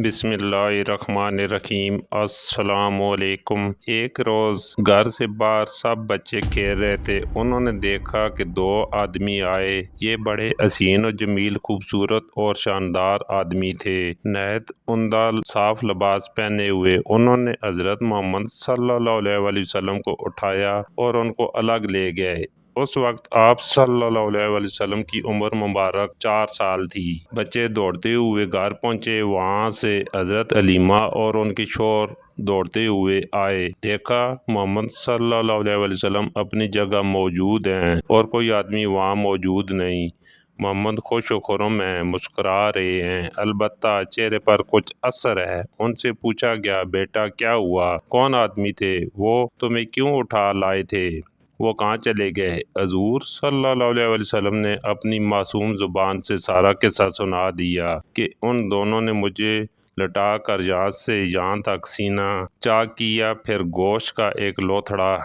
بسم اللہ الرحمن الرحیم۔ السلام علیکم۔ ایک روز گھر سے باہر سب بچے کھیل رہے تھے۔ انہوں نے دیکھا کہ دو آدمی آئے۔ یہ بڑے حسین و جمیل، خوبصورت اور شاندار آدمی تھے، نہایت عمدہ صاف لباس پہنے ہوئے۔ انہوں نے حضرت محمد صلی اللہ علیہ وسلم کو اٹھایا اور ان کو الگ لے گئے۔ اس وقت آپ صلی اللہ علیہ وسلم کی عمر مبارک 4 سال تھی۔ بچے دوڑتے ہوئے گھر پہنچے۔ وہاں سے حضرت حلیمہ اور ان کے شوہر دوڑتے ہوئے آئے۔ دیکھا محمد صلی اللہ علیہ وسلم اپنی جگہ موجود ہیں اور کوئی آدمی وہاں موجود نہیں۔ محمد خوش و خرم ہیں، مسکرا رہے ہیں، البتہ چہرے پر کچھ اثر ہے۔ ان سے پوچھا گیا، بیٹا کیا ہوا؟ کون آدمی تھے وہ؟ تمہیں کیوں اٹھا لائے تھے؟ وہ کہاں چلے گئے؟ حضور صلی اللہ علیہ وسلم نے اپنی معصوم زبان سے سارا قصہ سنا دیا کہ ان دونوں نے مجھے لٹا کر یہاں سے یہاں تک سینہ چاک کیا، پھر گوشت کا ایک لوتھڑا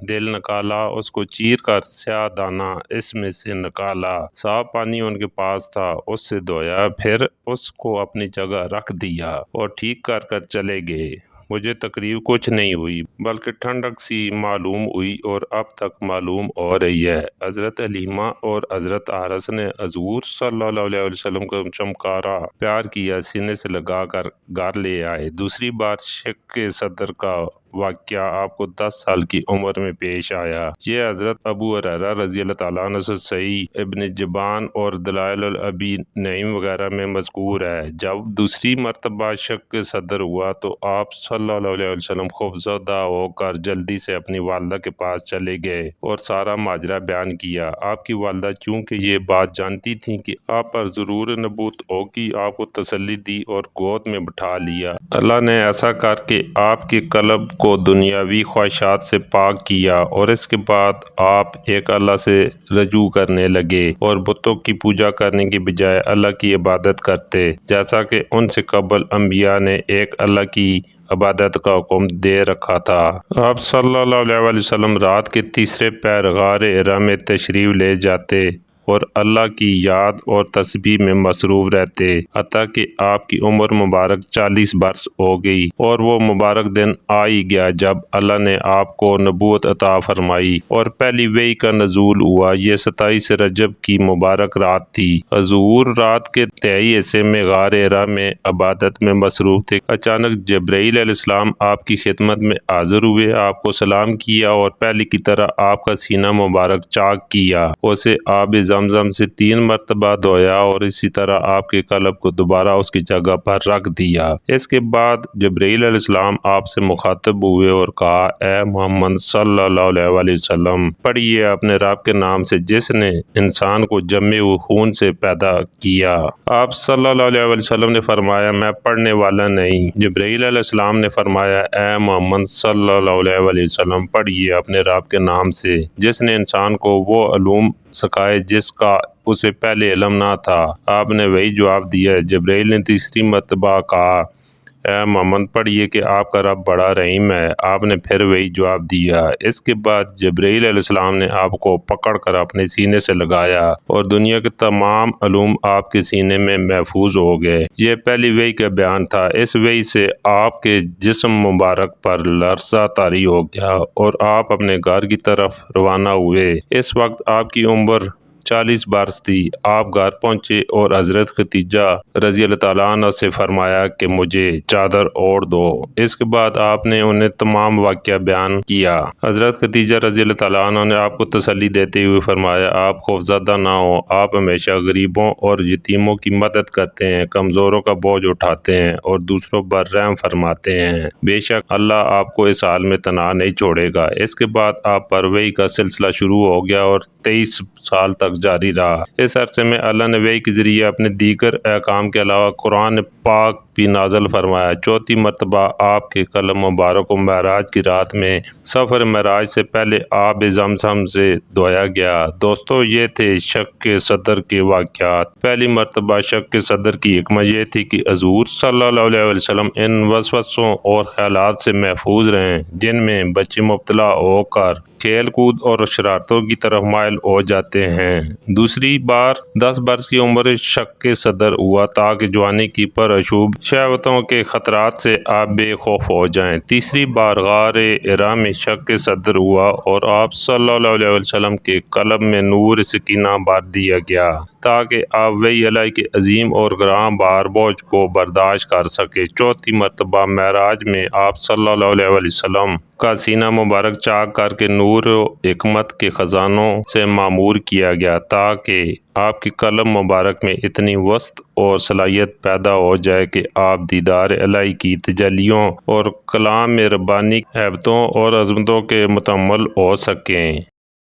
دل نکالا، اس کو چیر کر سیاہ دانہ اس میں سے نکالا، صاف پانی ان کے پاس تھا، اس سے دھویا، پھر اس کو اپنی جگہ رکھ دیا اور ٹھیک کر چلے گئے۔ مجھے تقریب کچھ نہیں ہوئی بلکہ ٹھنڈک سی معلوم ہوئی اور اب تک معلوم ہو رہی ہے۔ حضرت حلیمہ اور حضرت حارث نے حضور صلی اللہ علیہ وسلم کو چمکارا، پیار کیا، سینے سے لگا کر گھر لے آئے۔ دوسری بار شق صدر کا واقعہ آپ کو 10 سال کی عمر میں پیش آیا۔ یہ حضرت ابو ہریرہ رضی اللہ تعالیٰ عنہ سے صحیح ابن جبان اور دلائل ابی نعیم وغیرہ میں مذکور ہے۔ جب دوسری مرتبہ شق صدر ہوا تو آپ صلی اللہ علیہ وسلم خوفزدہ ہو کر جلدی سے اپنی والدہ کے پاس چلے گئے اور سارا ماجرا بیان کیا۔ آپ کی والدہ چونکہ یہ بات جانتی تھیں کہ آپ پر ضرور نبوت ہوگی، آپ کو تسلی دی اور گود میں بٹھا لیا۔ اللہ نے ایسا کر کے آپ کے قلب کو دنیاوی خواہشات سے پاک کیا اور اس کے بعد آپ ایک اللہ سے رجوع کرنے لگے اور بتوں کی پوجا کرنے کی بجائے اللہ کی عبادت کرتے، جیسا کہ ان سے قبل انبیاء نے ایک اللہ کی عبادت کا حکم دے رکھا تھا۔ آپ صلی اللہ علیہ وسلم رات کے تیسرے پہر غار حرا میں تشریف لے جاتے اور اللہ کی یاد اور تسبیح میں مصروف رہتے، حتیٰ کہ آپ کی عمر مبارک 40 برس ہو گئی اور وہ مبارک دن آ ہی گیا جب اللہ نے آپ کو نبوت عطا فرمائی اور پہلی وحی کا نزول ہوا۔ یہ 27 رجب کی مبارک رات تھی۔ حضور رات کے تہائی حصے میں غار حرا میں عبادت میں مصروف تھے۔ اچانک جبرائیل علیہ السلام آپ کی خدمت میں حاضر ہوئے، آپ کو سلام کیا اور پہلے کی طرح آپ کا سینہ مبارک چاک کیا، اسے آب زمزم سے 3 مرتبہ دھویا اور اسی طرح آپ کے قلب کو دوبارہ اس کی جگہ پر رکھ دیا۔ اس کے بعد جبرائیل علیہ السلام آپ سے مخاطب ہوئے اور کہا، اے محمد صلی اللہ علیہ وسلم، پڑھیے اپنے رب کے نام سے جس نے انسان کو جمے ہوئے خون سے پیدا کیا۔ آپ صلی اللہ علیہ وسلم نے فرمایا، میں پڑھنے والا نہیں۔ جبرائیل علیہ السلام نے فرمایا، اے محمد صلی اللہ علیہ وسلم، پڑھیے اپنے رب کے نام سے جس نے انسان کو وہ علوم سکھائے جس کا اسے پہلے علم نہ تھا۔ آپ نے وہی جواب دیا۔ جبرائیل نے تیسری مرتبہ کہا، اے محمد، پڑھیے کہ آپ کا رب بڑا رحیم ہے۔ آپ نے پھر وہی جواب دیا۔ اس کے بعد جبرائیل علیہ السلام نے آپ کو پکڑ کر اپنے سینے سے لگایا اور دنیا کے تمام علوم آپ کے سینے میں محفوظ ہو گئے۔ یہ پہلی وحی کا بیان تھا۔ اس وحی سے آپ کے جسم مبارک پر لرزہ طاری ہو گیا اور آپ اپنے گھر کی طرف روانہ ہوئے۔ اس وقت آپ کی عمر 40 برس تھی۔ آپ گھر پہنچے اور حضرت خدیجہ رضی اللہ تعالیٰ عنہ سے فرمایا کہ مجھے چادر اوڑھ دو۔ اس کے بعد آپ نے انہیں تمام واقعہ بیان کیا۔ حضرت خدیجہ رضی اللہ تعالیٰ عنہ نے آپ کو تسلی دیتے ہوئے فرمایا، آپ خوفزدہ نہ ہوں، آپ ہمیشہ غریبوں اور یتیموں کی مدد کرتے ہیں، کمزوروں کا بوجھ اٹھاتے ہیں اور دوسروں پر رحم فرماتے ہیں۔ بے شک اللہ آپ کو اس حال میں تنہا نہیں چھوڑے گا۔ اس کے بعد آپ پر وحی کا سلسلہ شروع ہو گیا اور 23 سال تک جاری رہا۔ اس عرصے میں اللہ نے وحی کے ذریعے اپنے دیگر احکام کے علاوہ قرآن پاک بھی نازل فرمایا۔ چوتھی مرتبہ آپ کے قلب مبارک کو معراج کی رات میں سفر معراج سے پہلے آب زمزم سے دھویا گیا۔ دوستو، یہ تھے شق صدر کے واقعات۔ پہلی مرتبہ شق صدر کی حکمت یہ تھی کہ حضور صلی اللہ علیہ وسلم ان وسوسوں اور خیالات سے محفوظ رہیں جن میں بچے مبتلا ہو کر کھیل کود اور شرارتوں کی طرف مائل ہو جاتے ہیں۔ دوسری بار 10 برس کی عمر شک صدر ہوا تاکہ جوانی کی پرآشوب شہوتوں کے خطرات سے آپ بے خوف ہو جائیں۔ تیسری بار غار حرا میں شک صدر ہوا اور آپ صلی اللہ علیہ وسلم کے قلب میں نور سکینہ بھر دیا گیا تاکہ آپ وحی الہی کے عظیم اور گراں بار بوجھ کو برداشت کر سکیں۔ چوتھی مرتبہ معراج میں آپ صلی اللہ علیہ وسلم کا سینہ مبارک چاک کر کے نور و حکمت کے خزانوں سے معمور کیا گیا تاکہ آپ کے قلب مبارک میں اتنی وسعت اور صلاحیت پیدا ہو جائے کہ آپ دیدار الہی کی تجلیوں اور کلام ربانی ہیبتوں اور عظمتوں کے متحمل ہو سکیں۔